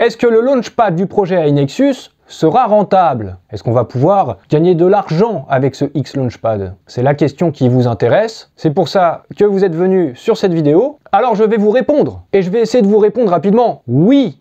Est-ce que le launchpad du projet iNexus sera rentable? Est-ce qu'on va pouvoir gagner de l'argent avec ce X-Launchpad? C'est la question qui vous intéresse. C'est pour ça que vous êtes venu sur cette vidéo. Alors je vais vous répondre. Et je vais essayer de vous répondre rapidement. Oui,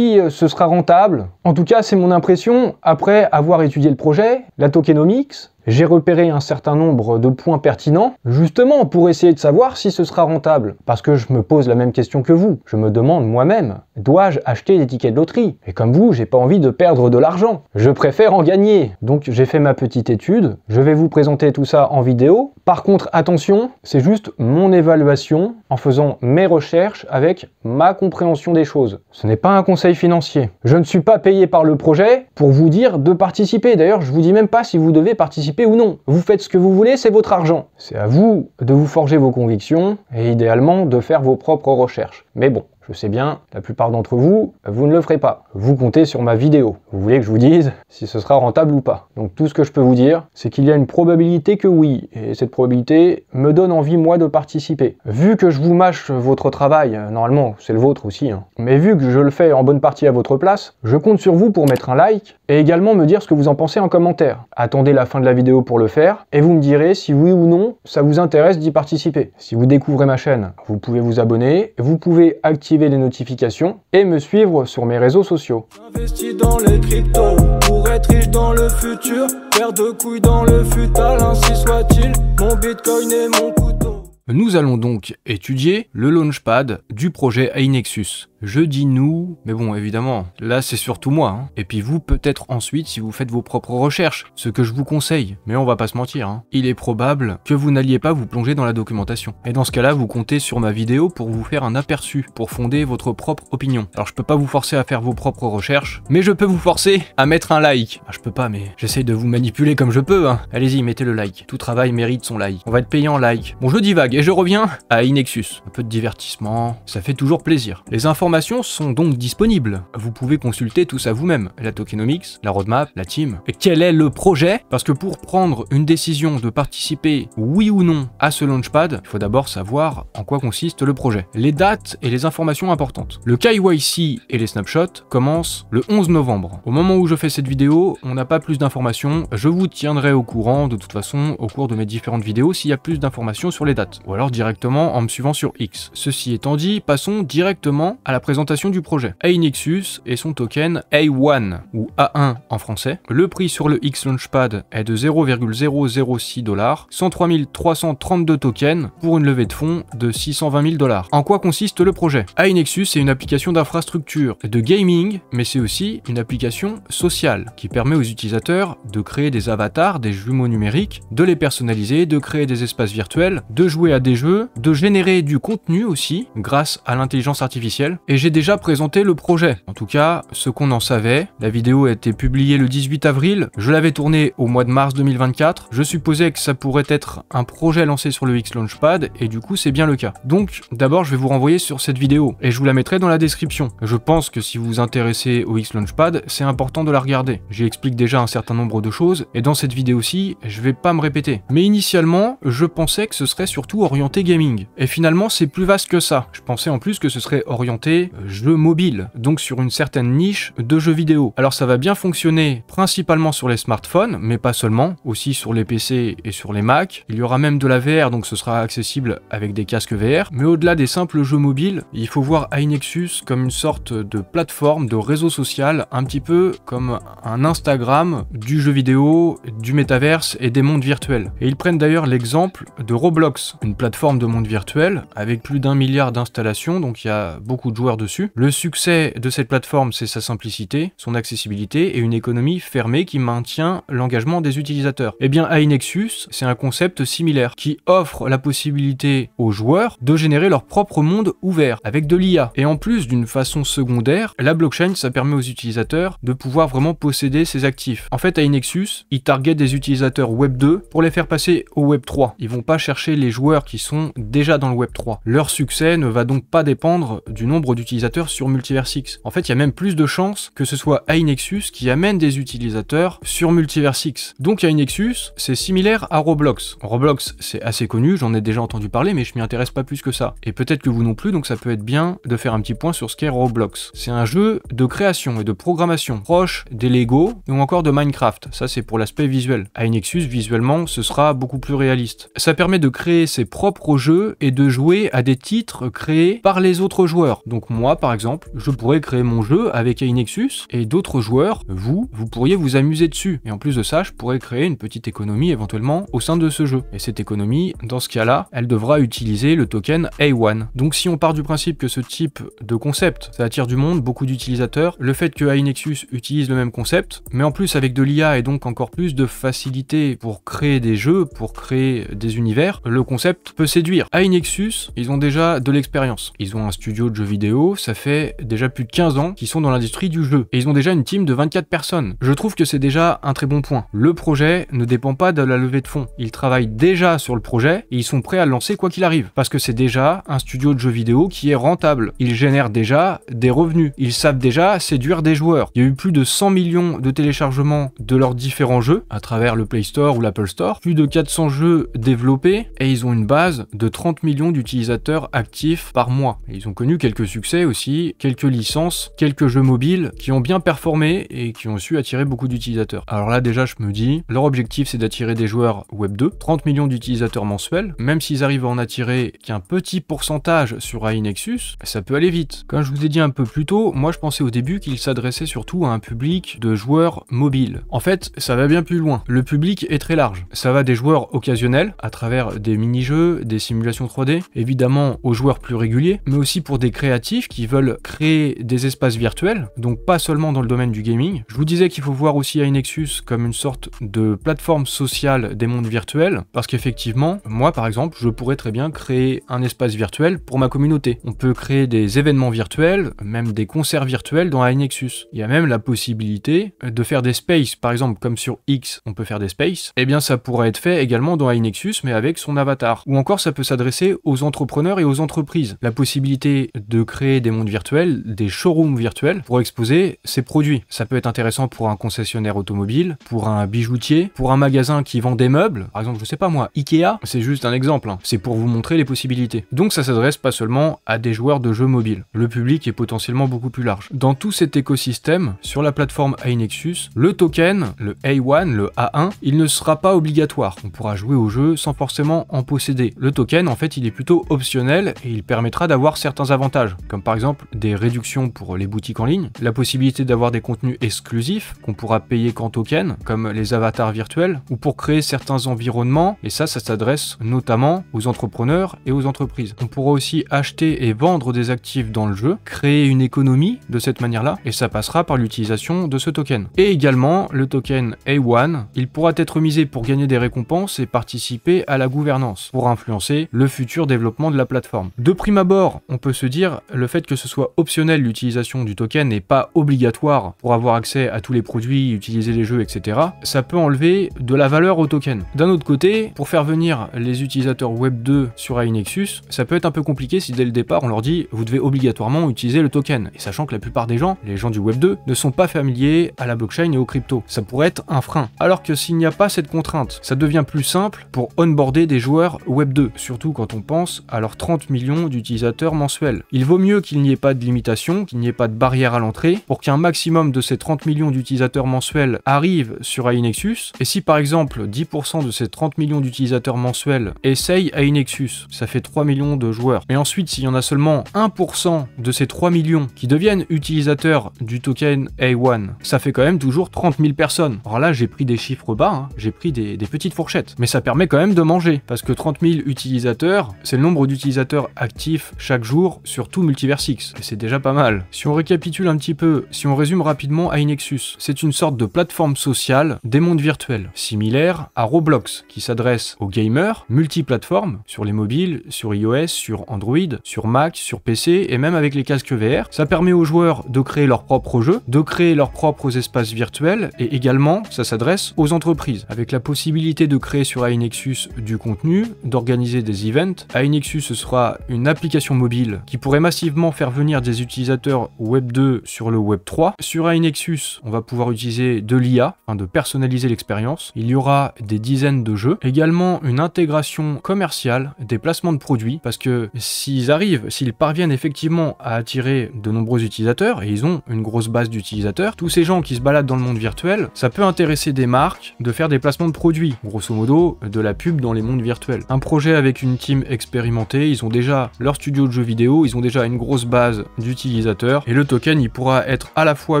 ce sera rentable. En tout cas, c'est mon impression après avoir étudié le projet, la tokenomics. J'ai repéré un certain nombre de points pertinents, justement pour essayer de savoir si ce sera rentable. Parce que je me pose la même question que vous. Je me demande moi-même, dois-je acheter des tickets de loterie? Et comme vous, j'ai pas envie de perdre de l'argent. Je préfère en gagner. Donc j'ai fait ma petite étude. Je vais vous présenter tout ça en vidéo. Par contre, attention, c'est juste mon évaluation en faisant mes recherches avec ma compréhension des choses. Ce n'est pas un conseil financier. Je ne suis pas payé par le projet pour vous dire de participer. D'ailleurs, je vous dis même pas si vous devez participer ou non. Vous faites ce que vous voulez, c'est votre argent. C'est à vous de vous forger vos convictions et idéalement de faire vos propres recherches. Mais bon, je sais bien, la plupart d'entre vous, vous ne le ferez pas. Vous comptez sur ma vidéo. Vous voulez que je vous dise si ce sera rentable ou pas. Donc tout ce que je peux vous dire, c'est qu'il y a une probabilité que oui. Et cette probabilité me donne envie, moi, de participer. Vu que je vous mâche votre travail, normalement, c'est le vôtre aussi, hein, mais vu que je le fais en bonne partie à votre place, je compte sur vous pour mettre un like et également me dire ce que vous en pensez en commentaire. Attendez la fin de la vidéo pour le faire et vous me direz si oui ou non ça vous intéresse d'y participer. Si vous découvrez ma chaîne, vous pouvez vous abonner, vous pouvez activer les notifications et me suivre sur mes réseaux sociaux. Investi dans les cryptos pour être riche dans le futur, paire de couilles dans le futal, ainsi soit-il, mon bitcoin et mon couteau. Nous allons donc étudier le launchpad du projet iNexus. Je dis nous, mais bon évidemment, là c'est surtout moi, hein. Et puis vous peut-être ensuite si vous faites vos propres recherches, ce que je vous conseille, mais on va pas se mentir, hein. Il est probable que vous n'alliez pas vous plonger dans la documentation. Et dans ce cas-là, vous comptez sur ma vidéo pour vous faire un aperçu, pour fonder votre propre opinion. Alors je peux pas vous forcer à faire vos propres recherches, mais je peux vous forcer à mettre un like. Ah, je peux pas, mais j'essaye de vous manipuler comme je peux, hein. Allez-y, mettez le like. Tout travail mérite son like. On va être payé en like. Bon, je divague et je reviens à iNexus. Un peu de divertissement, ça fait toujours plaisir. Les informations sont donc disponibles. Vous pouvez consulter tout ça vous-même. La tokenomics, la roadmap, la team. Et quel est le projet? Parce que pour prendre une décision de participer, oui ou non, à ce launchpad, il faut d'abord savoir en quoi consiste le projet. Les dates et les informations importantes. Le KYC et les snapshots commencent le 11 novembre. Au moment où je fais cette vidéo, on n'a pas plus d'informations. Je vous tiendrai au courant de toute façon au cours de mes différentes vidéos s'il y a plus d'informations sur les dates. Ou alors directement en me suivant sur X. Ceci étant dit, passons directement à la présentation du projet. iNexus et son token A1 ou A1 en français. Le prix sur le X-Launchpad est de 0,006 $, 103 332 tokens pour une levée de fonds de 620 000 $. En quoi consiste le projet? iNexus est une application d'infrastructure de gaming, mais c'est aussi une application sociale qui permet aux utilisateurs de créer des avatars, des jumeaux numériques, de les personnaliser, de créer des espaces virtuels, de jouer à des jeux, de générer du contenu aussi grâce à l'intelligence artificielle. Et j'ai déjà présenté le projet, en tout cas ce qu'on en savait. La vidéo a été publiée le 18 avril, je l'avais tournée au mois de mars 2024, je supposais que ça pourrait être un projet lancé sur le X-Launchpad et du coup c'est bien le cas. Donc d'abord je vais vous renvoyer sur cette vidéo et je vous la mettrai dans la description. Je pense que si vous vous intéressez au X-Launchpad, c'est important de la regarder. J'y explique déjà un certain nombre de choses et dans cette vidéo-ci, je vais pas me répéter. Mais initialement, je pensais que ce serait surtout orienté gaming. Et finalement c'est plus vaste que ça. Je pensais en plus que ce serait orienté jeux mobiles, donc sur une certaine niche de jeux vidéo. Alors ça va bien fonctionner principalement sur les smartphones, mais pas seulement, aussi sur les PC et sur les Mac. Il y aura même de la VR, donc ce sera accessible avec des casques VR. Mais au-delà des simples jeux mobiles, il faut voir iNexus comme une sorte de plateforme, de réseau social, un petit peu comme un Instagram du jeu vidéo, du métaverse et des mondes virtuels. Et ils prennent d'ailleurs l'exemple de Roblox, une plateforme de monde virtuel avec plus d'1 milliard d'installations, donc il y a beaucoup de joueurs dessus. Le succès de cette plateforme, c'est sa simplicité, son accessibilité et une économie fermée qui maintient l'engagement des utilisateurs. Et bien iNexus, c'est un concept similaire qui offre la possibilité aux joueurs de générer leur propre monde ouvert avec de l'IA. Et en plus, d'une façon secondaire, la blockchain, ça permet aux utilisateurs de pouvoir vraiment posséder ses actifs. En fait, iNexus, ils targetent des utilisateurs Web 2 pour les faire passer au Web 3. Ils vont pas chercher les joueurs utilisateurs qui sont déjà dans le Web 3. Leur succès ne va donc pas dépendre du nombre d'utilisateurs sur Multiversix. En fait, il y a même plus de chances que ce soit iNexus qui amène des utilisateurs sur Multiversix. Donc iNexus, c'est similaire à Roblox. Roblox, c'est assez connu, j'en ai déjà entendu parler, mais je m'y intéresse pas plus que ça. Et peut-être que vous non plus, donc ça peut être bien de faire un petit point sur ce qu'est Roblox. C'est un jeu de création et de programmation proche des Lego ou encore de Minecraft. Ça, c'est pour l'aspect visuel. iNexus, visuellement, ce sera beaucoup plus réaliste. Ça permet de créer ses propres jeux et de jouer à des titres créés par les autres joueurs. Donc moi, par exemple, je pourrais créer mon jeu avec iNexus et d'autres joueurs, vous pourriez vous amuser dessus. Et en plus de ça, je pourrais créer une petite économie éventuellement au sein de ce jeu. Et cette économie, dans ce cas-là, elle devra utiliser le token A1. Donc si on part du principe que ce type de concept, ça attire du monde, beaucoup d'utilisateurs, le fait que iNexus utilise le même concept, mais en plus avec de l'IA et donc encore plus de facilité pour créer des jeux, pour créer des univers, le concept peut séduire. iNexus, ils ont déjà de l'expérience. Ils ont un studio de jeux vidéo, ça fait déjà plus de 15 ans qu'ils sont dans l'industrie du jeu. Et ils ont déjà une team de 24 personnes. Je trouve que c'est déjà un très bon point. Le projet ne dépend pas de la levée de fonds. Ils travaillent déjà sur le projet et ils sont prêts à le lancer quoi qu'il arrive. Parce que c'est déjà un studio de jeux vidéo qui est rentable. Ils génèrent déjà des revenus. Ils savent déjà séduire des joueurs. Il y a eu plus de 100 millions de téléchargements de leurs différents jeux à travers le Play Store ou l'Apple Store. Plus de 400 jeux développés et ils ont une base de 30 millions d'utilisateurs actifs par mois. Et ils ont connu quelques succès aussi, quelques licences, quelques jeux mobiles qui ont bien performé et qui ont su attirer beaucoup d'utilisateurs. Alors là déjà je me dis, leur objectif c'est d'attirer des joueurs Web 2, 30 millions d'utilisateurs mensuels, même s'ils arrivent à en attirer qu'un petit pourcentage sur iNexus, ça peut aller vite. Comme je vous ai dit un peu plus tôt, moi je pensais au début qu'ils s'adressaient surtout à un public de joueurs mobiles. En fait, ça va bien plus loin. Le public est très large. Ça va des joueurs occasionnels, à travers des mini-jeux, des simulations 3D, évidemment aux joueurs plus réguliers, mais aussi pour des créatifs qui veulent créer des espaces virtuels, donc pas seulement dans le domaine du gaming. Je vous disais qu'il faut voir aussi iNexus comme une sorte de plateforme sociale des mondes virtuels, parce qu'effectivement, moi par exemple, je pourrais très bien créer un espace virtuel pour ma communauté. On peut créer des événements virtuels, même des concerts virtuels dans iNexus. Il y a même la possibilité de faire des spaces, par exemple comme sur X, on peut faire des spaces, et bien ça pourrait être fait également dans iNexus, mais avec son avatar. Ou encore ça peut s'adresser aux entrepreneurs et aux entreprises. La possibilité de créer des mondes virtuels, des showrooms virtuels pour exposer ses produits. Ça peut être intéressant pour un concessionnaire automobile, pour un bijoutier, pour un magasin qui vend des meubles, par exemple je sais pas moi, Ikea, c'est juste un exemple, hein. C'est pour vous montrer les possibilités. Donc ça s'adresse pas seulement à des joueurs de jeux mobiles. Le public est potentiellement beaucoup plus large. Dans tout cet écosystème, sur la plateforme iNexus, le token, le A1, le A1, il ne sera pas obligatoire. On pourra jouer au jeu sans forcément en posséder. Le token, en fait, il est plutôt optionnel et il permettra d'avoir certains avantages, comme par exemple des réductions pour les boutiques en ligne, la possibilité d'avoir des contenus exclusifs qu'on pourra payer qu'en token, comme les avatars virtuels, ou pour créer certains environnements, et ça s'adresse notamment aux entrepreneurs et aux entreprises. On pourra aussi acheter et vendre des actifs dans le jeu, créer une économie de cette manière-là, et ça passera par l'utilisation de ce token. Et également, le token A1, il pourra être misé pour gagner des récompenses et participer à la gouvernance, pour influencer le futur développement de la plateforme. De prime abord, on peut se dire, le fait que ce soit optionnel l'utilisation du token n'est pas obligatoire pour avoir accès à tous les produits, utiliser les jeux, etc. Ça peut enlever de la valeur au token. D'un autre côté, pour faire venir les utilisateurs Web 2 sur iNexus, ça peut être un peu compliqué si dès le départ on leur dit vous devez obligatoirement utiliser le token. Et sachant que la plupart des gens, les gens du Web 2, ne sont pas familiers à la blockchain et aux cryptos. Ça pourrait être un frein. Alors que s'il n'y a pas cette contrainte, ça devient plus simple pour onboarder des joueurs Web 2, surtout quand on pense à leurs 30 millions d'utilisateurs mensuels. Il vaut mieux qu'il n'y ait pas de limitation, qu'il n'y ait pas de barrière à l'entrée, pour qu'un maximum de ces 30 millions d'utilisateurs mensuels arrivent sur iNexus. Et si par exemple 10% de ces 30 millions d'utilisateurs mensuels essayent iNexus, ça fait 3 millions de joueurs. Et ensuite, s'il y en a seulement 1% de ces 3 millions qui deviennent utilisateurs du token A1, ça fait quand même toujours 30 000 personnes. Alors là, j'ai pris des chiffres bas, hein, j'ai pris des petites fourchettes, mais ça permet quand même de manger, parce que 30 000 utilisateurs, c'est le nombre d'utilisateurs actifs chaque jour sur tout Multiversix, et c'est déjà pas mal. Si on récapitule un petit peu, si on résume rapidement iNexus, c'est une sorte de plateforme sociale des mondes virtuels, similaire à Roblox, qui s'adresse aux gamers, multiplateformes, sur les mobiles, sur iOS, sur Android, sur Mac, sur PC, et même avec les casques VR. Ça permet aux joueurs de créer leurs propres jeux, de créer leurs propres espaces virtuels, et également, ça s'adresse aux entreprises, avec la possibilité de créer sur iNexus du contenu, d'organiser des events. iNexus, ce sera une application mobile qui pourrait massivement faire venir des utilisateurs Web 2 sur le Web 3. Sur iNexus, on va pouvoir utiliser de l'IA, afin de personnaliser l'expérience. Il y aura des dizaines de jeux. Également une intégration commerciale, des placements de produits, parce que s'ils parviennent effectivement à attirer de nombreux utilisateurs, et ils ont une grosse base d'utilisateurs, tous ces gens qui se baladent dans le monde virtuel, ça peut intéresser des marques de faire des placements de produits, grosso modo de la pub dans les mondes virtuels. Un projet avec une team expérimentée, ils ont déjà leur studio de jeux vidéo, ils ont déjà une grosse base d'utilisateurs, et le token il pourra être à la fois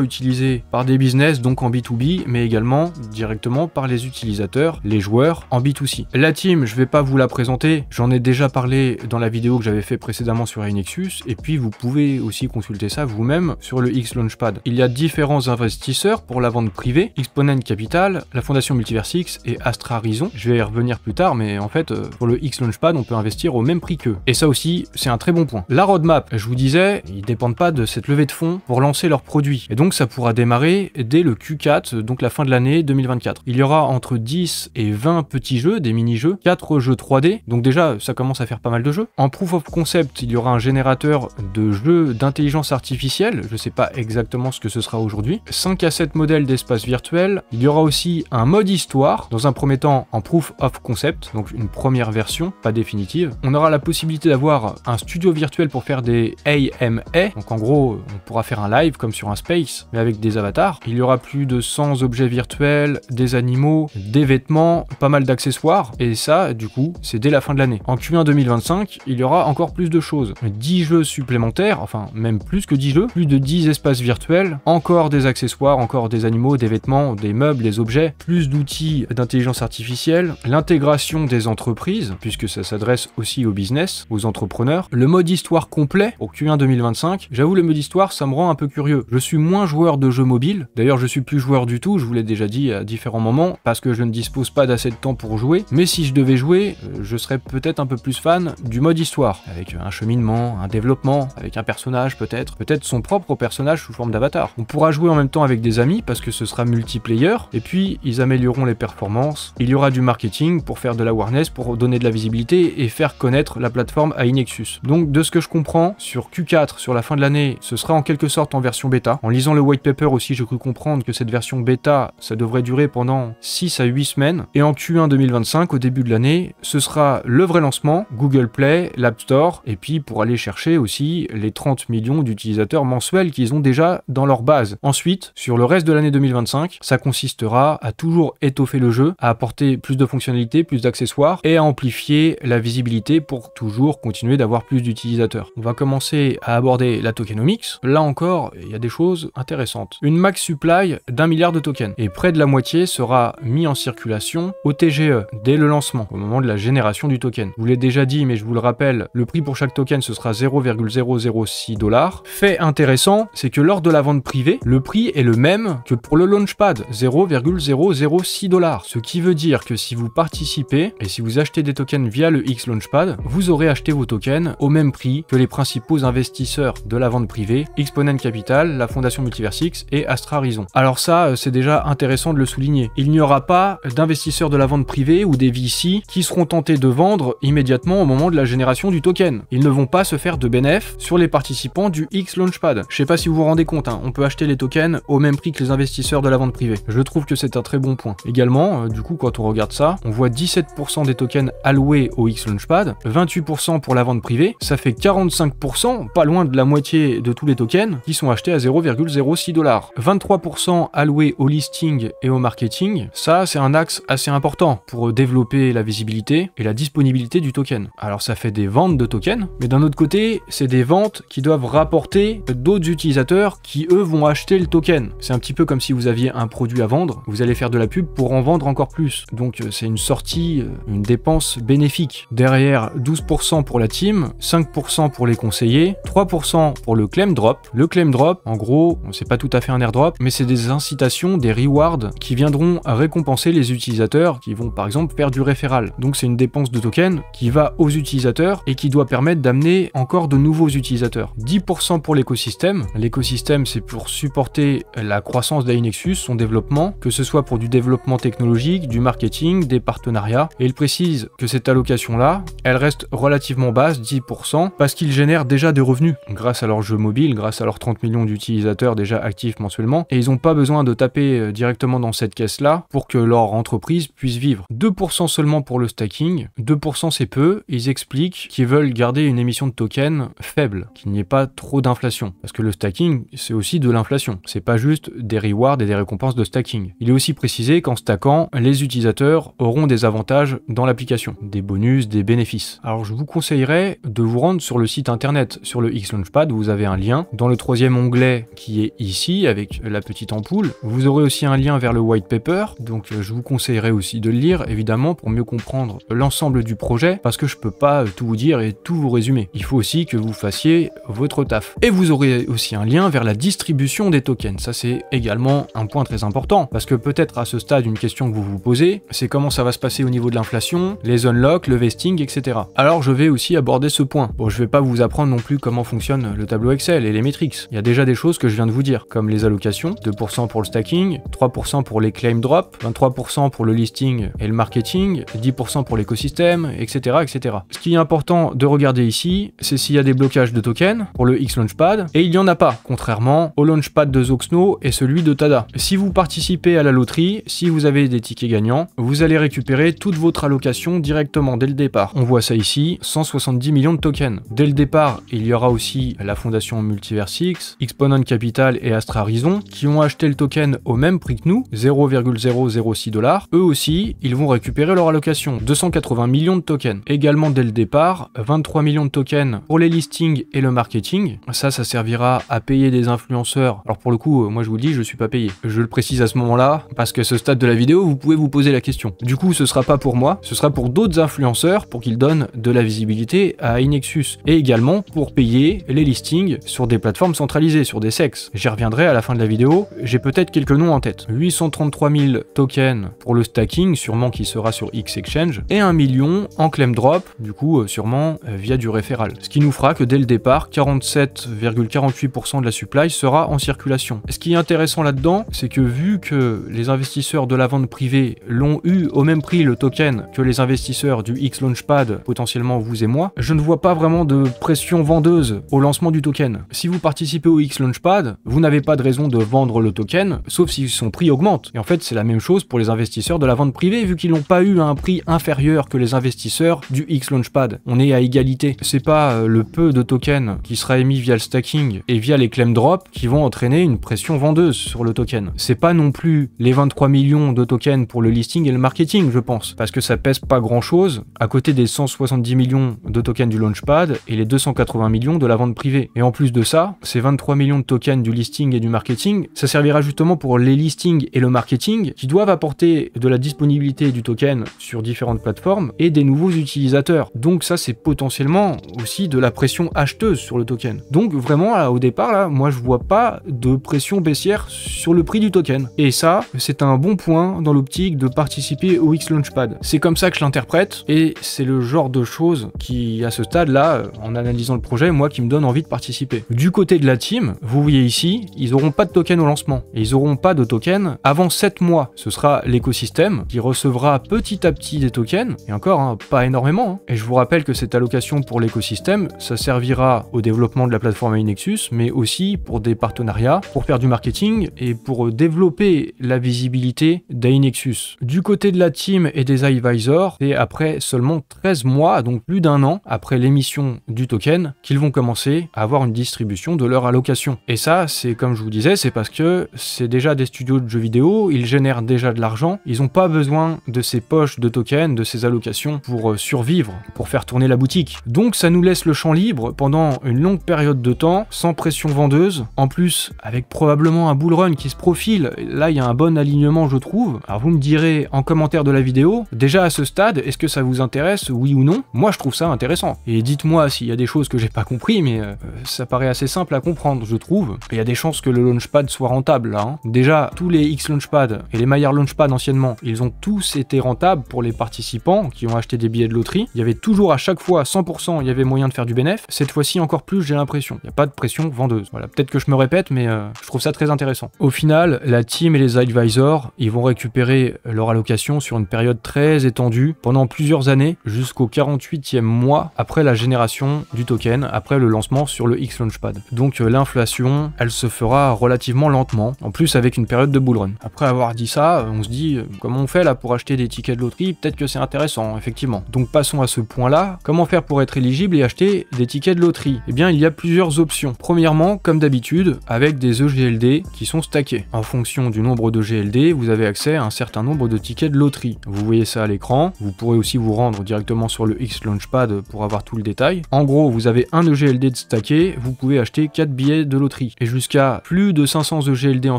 utilisé par des business, donc en B2B, mais également directement par les utilisateurs, les joueurs en B2C. La team, je vais pas vous la présenter, j'en ai déjà parlé dans la vidéo que j'avais fait précédemment sur iNexus, et puis vous pouvez aussi consulter ça vous-même sur le X Launchpad. Il y a différents investisseurs pour la vente privée, Exponent Capital, la Fondation Multiversix et Astra Horizon. Je vais y revenir plus tard, mais en fait, pour le X Launchpad, on peut investir au même prix qu'eux. Et ça aussi, c'est un très bon point. La roadmap, je vous disais, ils dépendent pas de cette levée de fonds pour lancer leurs produits. Et donc, ça pourra démarrer dès le Q4, donc la fin de l'année 2024. Il y aura entre 10 et 20 petits jeux, des mini-jeux, 4 jeux 3D, donc déjà, ça commence à faire pas mal de jeux. En proof of concept, il y aura un générateur de jeux d'intelligence artificielle, je sais pas exactement ce que ce sera aujourd'hui, 5 à 7 modèles d'espace virtuel, il y aura aussi un mode histoire, dans un premier temps en proof of concept, donc une première version, pas définitive. On aura la possibilité d'avoir un studio virtuel pour faire des AMA, donc en gros, on pourra faire un live comme sur un space, mais avec des avatars. Il y aura plus de 100 objets virtuels, des animaux, des vêtements, pas mal d'accessoires, et ça, du coup, c'est dès la fin de l'année. En Q1 2025, il y aura encore plus de choses. 10 jeux supplémentaires, enfin même plus que 10 jeux, plus de 10 espaces virtuels, encore des accessoires, encore des animaux, des vêtements, des meubles, des objets, plus d'outils d'intelligence artificielle, l'intégration des entreprises, puisque ça s'adresse aussi au business, aux entrepreneurs, le mode histoire complet au Q1 2025. J'avoue, le mode histoire, ça me rend un peu curieux. Je suis moins joueur de jeux mobiles, d'ailleurs je suis plus joueur du tout, je vous l'ai déjà dit à différents moments, parce que je ne dispose pas d'assez de temps pour jouer, mais si je devais jouer, je serais peut-être un peu plus fan du mode histoire, avec un cheminement, un développement, avec un personnage peut-être son propre personnage sous forme d'avatar. On pourra jouer en même temps avec des amis, parce que ce sera multiplayer, et puis ils amélioreront les performances, il y aura du marketing pour faire de l'awareness, pour donner de la visibilité et faire connaître la plateforme iNexus. Donc de ce que je comprends, sur Q4, sur la fin de l'année, ce sera en quelque sorte en version bêta. En lisant le white paper aussi, j'ai cru comprendre que cette version bêta, ça devrait durer pendant 6 à 8 semaines, et en Q1 2025, au début de l'année, ce sera le vrai lancement, Google Play, l'App Store, et puis pour aller chercher aussi les 30 millions d'utilisateurs mensuels qu'ils ont déjà dans leur base. Ensuite, sur le reste de l'année 2025, ça consistera à toujours étoffer le jeu, à apporter plus de fonctionnalités, plus d'accessoires, et à amplifier la visibilité pour toujours continuer d'avoir plus d'utilisateurs. On va commencer à aborder la tokenomics. Là encore, il y a des choses intéressantes. Une max supply d'1 milliard de tokens, et près de la moitié sera mis en circulation au TGE, dès le lancement, au moment de la génération du token. Je vous l'ai déjà dit, mais je vous le rappelle, le prix pour chaque token, ce sera 0,006 $. Fait intéressant, c'est que lors de la vente privée, le prix est le même que pour le Launchpad, 0,006 $. Ce qui veut dire que si vous participez, et si vous achetez des tokens via le X Launchpad, vous aurez acheté vos tokens au même prix que les principaux investisseurs de la vente privée, Exponent Capital, la Fondation Multiversix et Astra Horizon. Alors ça, c'est déjà intéressant de le souligner. Il n'y aura pas d'investisseurs de la vente privée ou des VC qui seront tentés de vendre immédiatement au moment de la génération du token. Ils ne vont pas se faire de bénéfice sur les participants du X Launchpad. Je sais pas si vous vous rendez compte, hein, on peut acheter les tokens au même prix que les investisseurs de la vente privée. Je trouve que c'est un très bon point. Également, du coup, quand on regarde ça, on voit 17% des tokens alloués au X Launchpad, 28% pour la vente privée, ça fait 45%, pas loin de la moitié de tous les tokens, qui sont achetés à 0,06 $. 23% alloués au listing et au marketing, ça c'est un axe assez important pour développer la visibilité et la disponibilité du token. Alors ça fait des ventes de tokens, mais d'un autre côté, c'est des ventes qui doivent rapporter d'autres utilisateurs qui eux vont acheter le token. C'est un petit peu comme si vous aviez un produit à vendre, vous allez faire de la pub pour en vendre encore plus. Donc c'est une sortie, une dépense bénéfique. Derrière, 12% pour la team, 5% pour les conseillers, 3% pour le claim drop. Le claim drop, en gros, c'est pas tout à fait un airdrop, mais c'est des incitations, des rewards qui viendront récompenser les utilisateurs qui vont par exemple faire du référal. Donc c'est une dépense de token qui va aux utilisateurs et qui doit permettre d'amener encore de nouveaux utilisateurs. 10% pour l'écosystème. L'écosystème, c'est pour supporter la croissance d'iNexus, son développement, que ce soit pour du développement technologique, du marketing, des partenariats. Et il précise que cette allocation-là, elle reste relativement basse, 10%, parce qu'ils génèrent déjà des revenus grâce à leur jeu mobile, grâce à leurs 30 millions d'utilisateurs déjà actifs mensuellement, et ils n'ont pas besoin de taper directement dans cette caisse-là pour que leur entreprise puisse vivre. 2% seulement pour le stacking, 2% c'est peu, ils expliquent qu'ils veulent garder une émission de tokens faible, qu'il n'y ait pas trop d'inflation, parce que le stacking, c'est aussi de l'inflation, c'est pas juste des rewards et des récompenses de stacking. Il est aussi précisé qu'en stackant, les utilisateurs auront des avantages dans l'application, des bonus, des bénéfices. Alors je vous conseillerais de vous rendre sur le site internet, sur le X-Launchpad, vous avez un lien. Dans le troisième onglet qui est ici, avec la petite ampoule, vous aurez aussi un lien vers le white paper, donc je vous conseillerais aussi de le lire, évidemment, pour mieux comprendre l'ensemble du projet, parce que je peux pas tout vous dire et tout vous résumer. Il faut aussi que vous fassiez votre taf. Et vous aurez aussi un lien vers la distribution des tokens. Ça c'est également un point très important, parce que peut-être à ce stade, une question que vous vous posez, c'est comment ça va se passer au niveau de l'inflation, les unlocks, le vesting, etc. Alors je vais aussi aborder ce point. Bon, je vais pas vous apprendre non plus comment fonctionne le tableau Excel et les métriques. Il y a déjà des choses que je viens de vous dire, comme les allocations, 2% pour le stacking, 3% pour les claim drop, 23% pour le listing et le marketing, 10% pour l'écosystème, etc., etc. Ce qui est important de regarder ici, c'est s'il y a des blocages de tokens pour le X-Launchpad, et il n'y en a pas, contrairement au Launchpad de Zoxno et celui de Tada. Si vous participez à la loterie, si vous avez des tickets gagnants, vous allez récupérer toute votre allocation directement dès le départ. On voit ça ici, 170 millions de tokens. Dès le départ, il y aura aussi la fondation Multiversix, Exponent Capital et Astra Horizon qui ont acheté le token au même prix que nous, 0,006 $. Eux aussi, ils vont récupérer leur allocation, 280 millions de tokens. Également dès le départ, 23 millions de tokens pour les listings et le marketing. Ça servira à payer des influenceurs. Alors pour le coup, moi je vous le dis, je suis pas payé. Je le précise à ce moment-là, parce que ce stade de la vidéo, vous pouvez vous poser la question. Du coup, ce sera pas pour moi, ce sera pour d'autres influenceurs pour qu'ils donnent de la visibilité à iNexus. Et également pour payer les listings sur des plateformes centralisées, sur des SEX. J'y reviendrai à la fin de la vidéo, j'ai peut-être quelques noms en tête. 833 000 tokens pour le stacking, sûrement qui sera sur X-Exchange, et 1 million en claim drop, du coup sûrement via du référal. Ce qui nous fera que dès le départ, 47,48% de la supply sera en circulation. Ce qui est intéressant là-dedans, c'est que vu que les investisseurs de la vente privée l'ont eu au même prix le token que les investisseurs du X-Launchpad, potentiellement vous et moi, je ne vois pas vraiment de pression vendeuse au lancement du token. Si vous participez au X-Launchpad, vous n'avez pas de raison de vendre le token, sauf si son prix augmente. Et en fait, c'est la même chose pour les investisseurs de la vente privée, vu qu'ils n'ont pas eu un prix inférieur que les investisseurs du X-Launchpad. On est à égalité. C'est pas le peu de tokens qui sera émis via le stacking et via les claim drop qui vont entraîner une pression vendeuse sur le token. C'est pas non plus les 23 millions de tokens pour le listing et le marketing, je pense, parce que ça pèse pas grand chose à côté des 170 millions de tokens du Launchpad et les 280 millions de la vente privée. Et en plus de ça, ces 23 millions de tokens du listing et du marketing, ça servira justement pour les listings et le marketing qui doivent apporter de la disponibilité du token sur différentes plateformes et des nouveaux utilisateurs. Donc ça, c'est potentiellement aussi de la pression acheteuse sur le token. Donc vraiment, là, au départ, là, moi je vois pas de pression baissière sur le prix du token. Et ça, c'est un bon point dans l'optique de participer au X-Launchpad. C'est comme ça que je l'interprète et c'est le genre de choses qui, à ce stade-là, en analysant le projet, moi qui me donne envie de participer. Du côté de la team, vous voyez ici, ils n'auront pas de token au lancement. Et ils n'auront pas de token avant 7 mois. Ce sera l'écosystème qui recevra petit à petit des tokens, et encore, hein, pas énormément. Hein. Et je vous rappelle que cette allocation pour l'écosystème, ça servira au développement de la plateforme iNexus, mais aussi pour des partenariats, pour faire du marketing et pour développer la visibilité d'iNexus. Du côté de la team et des advisors, c'est après seulement 13 mois, donc plus d'1 an, après l'émission du token, qu'ils vont commencer à avoir une distribution de leur allocation. Et ça, c'est comme je vous disais, c'est parce que c'est déjà des studios de jeux vidéo, ils génèrent déjà de l'argent, ils n'ont pas besoin de ces poches de tokens, de ces allocations pour survivre, pour faire tourner la boutique. Donc ça nous laisse le champ libre pendant une longue période de temps, sans pression vendeuse, en plus avec probablement un bull run qui se profile. Là, il y a un bon alignement, je trouve. Alors vous me direz en commentaire de la vidéo, déjà à ce stade, est-ce que ça vous intéresse, oui ou non? Moi, je trouve ça intéressant. Et dites-moi s'il y a des choses que j'ai pas compris, mais ça paraît assez simple à comprendre, je trouve. Et il y a des chances que le Launchpad soit rentable, là. Hein. Déjà, tous les X-Launchpad et les Maillard Launchpad anciennement, ils ont tous été rentables pour les participants qui ont acheté des billets de loterie. Il y avait toujours à chaque fois 100%, il y avait moyen de faire du bénéf. Cette fois-ci encore plus, j'ai l'impression. Il n'y a pas de pression vendeuse. Voilà, peut-être que je me répète, mais je trouve ça très intéressant. Au final, la team et les advisors, ils vont récupérer leur allocation sur une période très étendue, pendant pendant plusieurs années, jusqu'au 48e mois après la génération du token, après le lancement sur le X Launchpad. Donc l'inflation, elle se fera relativement lentement, en plus avec une période de bull run. Après avoir dit ça, on se dit, comment on fait là pour acheter des tickets de loterie? Peut-être que c'est intéressant, effectivement. Donc passons à ce point-là. Comment faire pour être éligible et acheter des tickets de loterie? Eh bien, il y a plusieurs options. Premièrement, comme d'habitude, avec des EGLD qui sont stackés. En fonction du nombre de GLD, vous avez accès à un certain nombre de tickets de loterie. Vous voyez ça à l'écran. Vous pourrez aussi vous rendre directement sur le X Launchpad pour avoir tout le détail. En gros, vous avez un EGLD de stacké, vous pouvez acheter 4 billets de loterie. Et jusqu'à plus de 500 EGLD en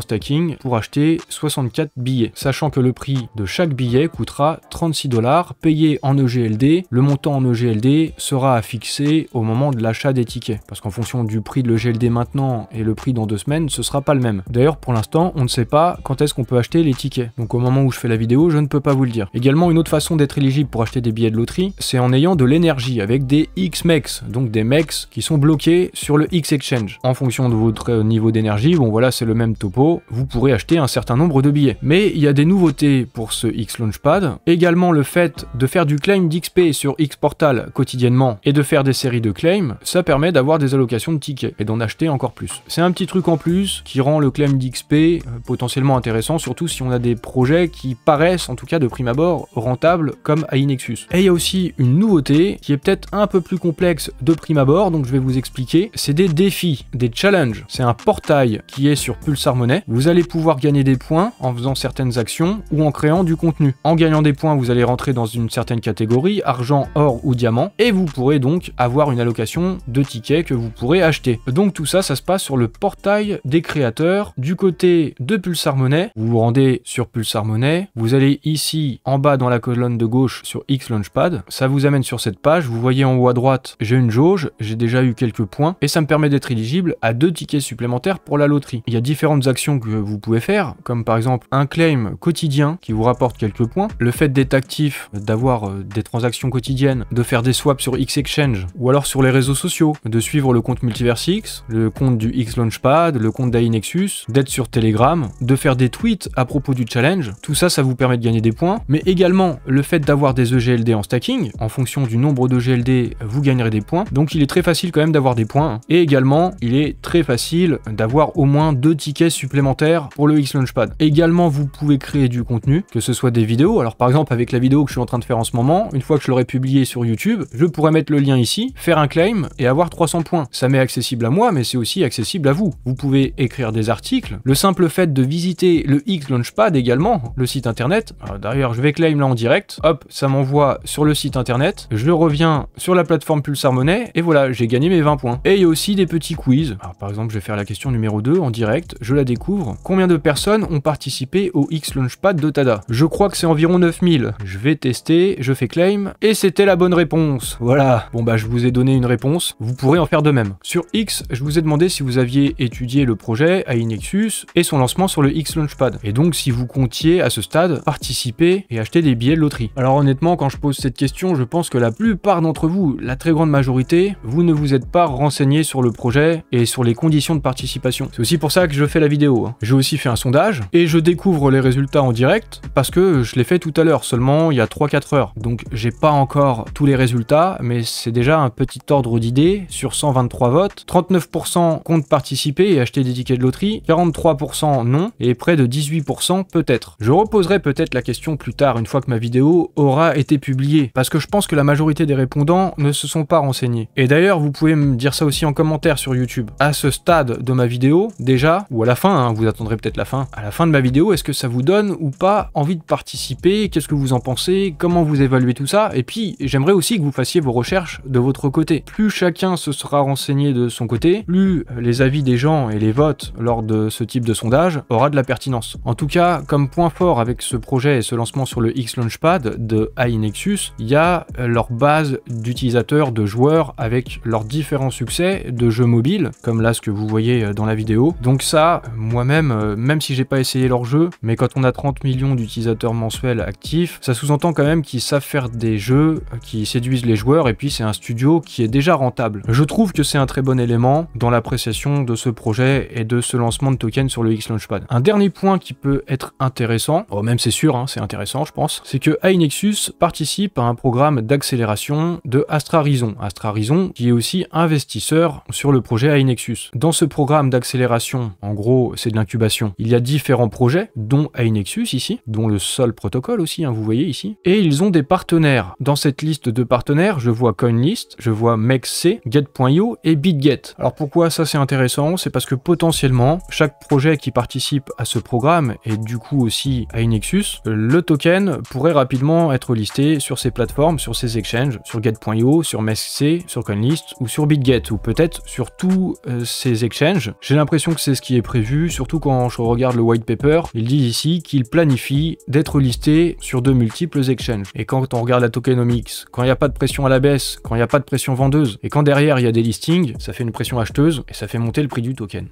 stacking pour acheter 64 billets. Sachant que le prix de chaque billet coûtera 36 $, payé en EGLD. Le montant en EGLD sera à fixer au moment de l'achat des tickets. Parce qu'en fonction du prix de l'EGLD maintenant et le prix dans 2 semaines, ce sera pas le même. D'ailleurs, pour l'instant, on ne sait pas quand est-ce qu'on peut acheter les tickets. Donc au moment où je fais la vidéo, je ne peux pas vous le dire. Également, une autre façon d'être éligible pour acheter des billets de loterie, c'est en ayant de l'énergie avec des XMEX, donc des MEX qui sont bloqués sur le X Exchange. En fonction de votre niveau d'énergie, bon voilà, c'est le même topo, vous pourrez acheter un certain nombre de billets. Mais il y a des nouveautés pour ce X Launchpad. Également, le fait de faire du claim d'XP sur X Portal quotidiennement et de faire des séries de claims, ça permet d'avoir des allocations de tickets et d'en acheter encore plus. C'est un petit truc en plus qui rend le claim d'XP potentiellement intéressant, surtout si on a des projets qui paraissent, en tout cas de prime abord, rentables comme AI Nexus. Et il y a aussi une nouveauté qui est peut-être un peu plus complexe de prime abord, donc je vais vous expliquer. C'est des défis, des challenges. C'est un portail qui est sur Pulsar Money. Vous allez pouvoir gagner des points en faisant certaines actions ou en créant du contenu. En gagnant des points, vous allez rentrer dans une certaine catégorie, argent, or ou diamant, et vous pourrez donc avoir une allocation de tickets que vous pourrez acheter. Donc tout ça, ça se passe sur le portail des créateurs du côté de Pulsar Money. Vous vous rendez sur Pulsar Money, vous allez ici en bas dans la colonne de gauche sur X Launchpad, ça vous amène sur cette page. Vous voyez en haut à droite, j'ai une jauge, j'ai déjà eu quelques points et ça me permet d'être éligible à 2 tickets supplémentaires pour la loterie. Il y a différentes actions que vous pouvez faire, comme par exemple un claim quotidien qui vous rapporte quelques points, le fait d'être actif, d'avoir des transactions quotidiennes, de faire des swaps sur X Exchange ou alors sur les réseaux sociaux, de suivre le compte Multiversix, le compte du X Launchpad, le compte d'AI Nexus, d'être sur Telegram, de faire des tweets à propos du challenge. Tout ça, ça vous permet de gagner des points, mais également le fait d'avoir des EGLD en stacking. En fonction du nombre de GLD, vous gagnerez des points. Donc il est très facile quand même d'avoir des points. Et également, il est très facile d'avoir au moins 2 tickets supplémentaires pour le X Launchpad. Également, vous pouvez créer du contenu, que ce soit des vidéos. Alors par exemple, avec la vidéo que je suis en train de faire en ce moment, une fois que je l'aurai publiée sur YouTube, je pourrais mettre le lien ici, faire un claim et avoir 300 points. Ça m'est accessible à moi, mais c'est aussi accessible à vous. Vous pouvez écrire des articles. Le simple fait de visiter le X Launchpad également, le site internet. D'ailleurs, je vais claim là en direct. Hop, ça m'envoie sur le site internet. Je reviens sur la plateforme Pulsar Money et voilà, j'ai gagné mes 20 points. Et il y a aussi des petits quiz. Alors, par exemple, je vais faire la question numéro 2 en direct. Je la découvre. Combien de personnes ont participé au X Launchpad de Tada? Je crois que c'est environ 9000. Je vais tester, je fais claim et c'était la bonne réponse. Voilà. Bon bah, je vous ai donné une réponse. Vous pourrez en faire de même. Sur X, je vous ai demandé si vous aviez étudié le projet AI Nexus et son lancement sur le X Launchpad. Et donc, si vous comptiez à ce stade participer et acheter des billets de loterie. Alors honnêtement, quand je pose cette question, je pense que la plupart d'entre vous, la très grande majorité, vous ne vous êtes pas renseigné sur le projet et sur les conditions de participation. C'est aussi pour ça que je fais la vidéo. J'ai aussi fait un sondage et je découvre les résultats en direct parce que je l'ai fait tout à l'heure, seulement il y a 3-4 heures. Donc j'ai pas encore tous les résultats, mais c'est déjà un petit ordre d'idée. Sur 123 votes, 39% comptent participer et acheter des tickets de loterie, 43% non, et près de 18% peut-être. Je reposerai peut-être la question plus tard, une fois que ma vidéo aura été publiée, parce que je pense que la majorité des répondants ne se sont pas renseignés. Et d'ailleurs, vous pouvez me dire ça aussi en commentaire sur YouTube. À ce stade de ma vidéo, déjà, ou à la fin, vous attendrez peut-être la fin, à la fin de ma vidéo, est-ce que ça vous donne ou pas envie de participer? Qu'est-ce que vous en pensez? Comment vous évaluez tout ça? Et puis, j'aimerais aussi que vous fassiez vos recherches de votre côté. Plus chacun se sera renseigné de son côté, plus les avis des gens et les votes lors de ce type de sondage aura de la pertinence. En tout cas, comme point fort avec ce projet et ce lancement sur le X Launchpad de AI Nexus, il y a leur base d'utilisateurs, de joueurs avec leurs différents succès de jeux mobiles, comme là ce que vous voyez dans la vidéo. Donc ça, moi-même, même si j'ai pas essayé leur jeu, mais quand on a 30 millions d'utilisateurs mensuels actifs, ça sous-entend quand même qu'ils savent faire des jeux qui séduisent les joueurs, et puis c'est un studio qui est déjà rentable. Je trouve que c'est un très bon élément dans l'appréciation de ce projet et de ce lancement de token sur le X Launchpad. Un dernier point qui peut être intéressant, même c'est sûr, c'est intéressant je pense, c'est que AI Nexus iNexus participe à un programme d'accélération de Astra Horizon. Astra Horizon qui est aussi investisseur sur le projet iNexus. Dans ce programme d'accélération, en gros c'est de l'incubation, il y a différents projets, dont iNexus ici, dont le Sol protocole aussi, vous voyez ici, et ils ont des partenaires. Dans cette liste de partenaires, je vois CoinList, je vois MEXC, Get.io et BitGet. Alors pourquoi ça c'est intéressant? C'est parce que potentiellement, chaque projet qui participe à ce programme, et du coup aussi à iNexus, le token pourrait rapidement être listé sur ces plateformes, sur ces exchanges, sur Get.io, sur MEXC, sur CoinList ou sur BitGet, ou peut-être sur tous ces exchanges. J'ai l'impression que c'est ce qui est prévu, surtout quand je regarde le white paper, ils disent ici qu'ils planifient d'être listés sur de multiples exchanges. Et quand on regarde la tokenomics, quand il n'y a pas de pression à la baisse, quand il n'y a pas de pression vendeuse, et quand derrière il y a des listings, ça fait une pression acheteuse et ça fait monter le prix du token.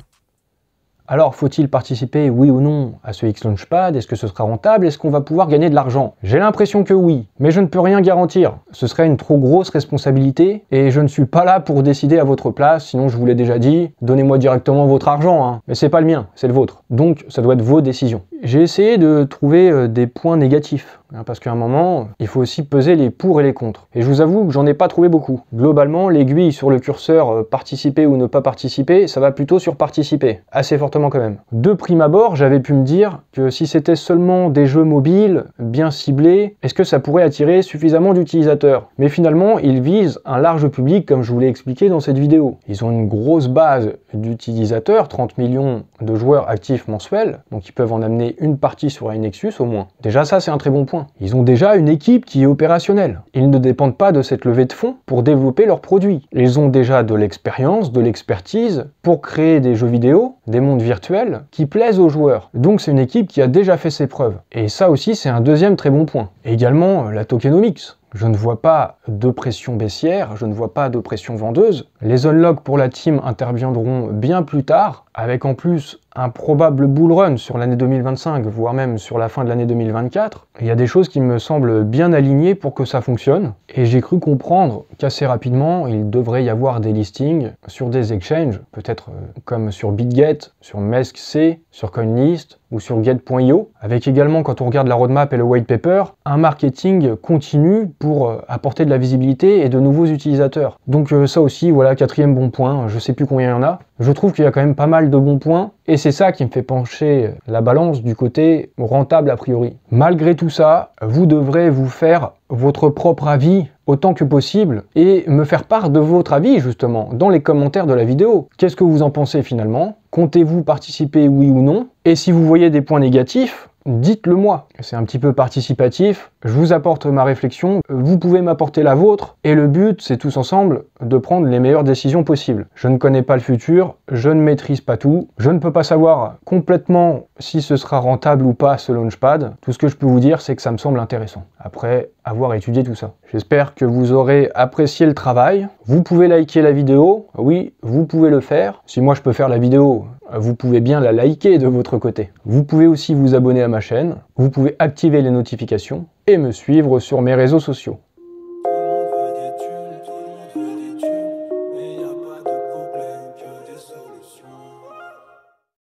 Alors, faut-il participer, oui ou non, à ce X-Launchpad? Est-ce que ce sera rentable? Est-ce qu'on va pouvoir gagner de l'argent? J'ai l'impression que oui, mais je ne peux rien garantir. Ce serait une trop grosse responsabilité, et je ne suis pas là pour décider à votre place, sinon je vous l'ai déjà dit, donnez-moi directement votre argent, mais c'est pas le mien, c'est le vôtre. Donc, ça doit être vos décisions. J'ai essayé de trouver des points négatifs, parce qu'à un moment, il faut aussi peser les pour et les contre. Et je vous avoue que j'en ai pas trouvé beaucoup. Globalement, l'aiguille sur le curseur participer ou ne pas participer, ça va plutôt sur participer, assez fortement quand même. De prime abord, j'avais pu me dire que si c'était seulement des jeux mobiles, bien ciblés, est-ce que ça pourrait attirer suffisamment d'utilisateurs? Mais finalement, ils visent un large public, comme je vous l'ai expliqué dans cette vidéo. Ils ont une grosse base d'utilisateurs, 30 millions de joueurs actifs mensuels, donc ils peuvent en amener une partie sur iNexus au moins. Déjà ça, c'est un très bon point. Ils ont déjà une équipe qui est opérationnelle. Ils ne dépendent pas de cette levée de fonds pour développer leurs produits. Ils ont déjà de l'expérience, de l'expertise pour créer des jeux vidéo, des mondes virtuels qui plaisent aux joueurs. Donc c'est une équipe qui a déjà fait ses preuves. Et ça aussi, c'est un deuxième très bon point. Et également, la tokenomics. Je ne vois pas de pression baissière, je ne vois pas de pression vendeuse. Les unlocks pour la team interviendront bien plus tard, avec en plus un probable bull run sur l'année 2025, voire même sur la fin de l'année 2024. Il y a des choses qui me semblent bien alignées pour que ça fonctionne, et j'ai cru comprendre qu'assez rapidement, il devrait y avoir des listings sur des exchanges, peut-être comme sur BitGet, sur MEXC, sur CoinList, ou sur Get.io, avec également, quand on regarde la roadmap et le white paper, un marketing continu pour apporter de la visibilité et de nouveaux utilisateurs. Donc ça aussi, voilà, quatrième bon point, je sais plus combien il y en a. Je trouve qu'il y a quand même pas mal de bons points, et c'est ça qui me fait pencher la balance du côté rentable a priori. Malgré tout ça, vous devrez vous faire votre propre avis autant que possible, et me faire part de votre avis justement, dans les commentaires de la vidéo. Qu'est-ce que vous en pensez finalement? Comptez-vous participer oui ou non? Et si vous voyez des points négatifs, dites-le moi. C'est un petit peu participatif, je vous apporte ma réflexion, vous pouvez m'apporter la vôtre, et le but c'est tous ensemble de prendre les meilleures décisions possibles. Je ne connais pas le futur, je ne maîtrise pas tout, je ne peux pas savoir complètement si ce sera rentable ou pas ce Launchpad. Tout ce que je peux vous dire, c'est que ça me semble intéressant, après avoir étudié tout ça. J'espère que vous aurez apprécié le travail. Vous pouvez liker la vidéo, oui, vous pouvez le faire. Si moi je peux faire la vidéo, vous pouvez bien la liker de votre côté. Vous pouvez aussi vous abonner à ma chaîne, vous pouvez activer les notifications et me suivre sur mes réseaux sociaux.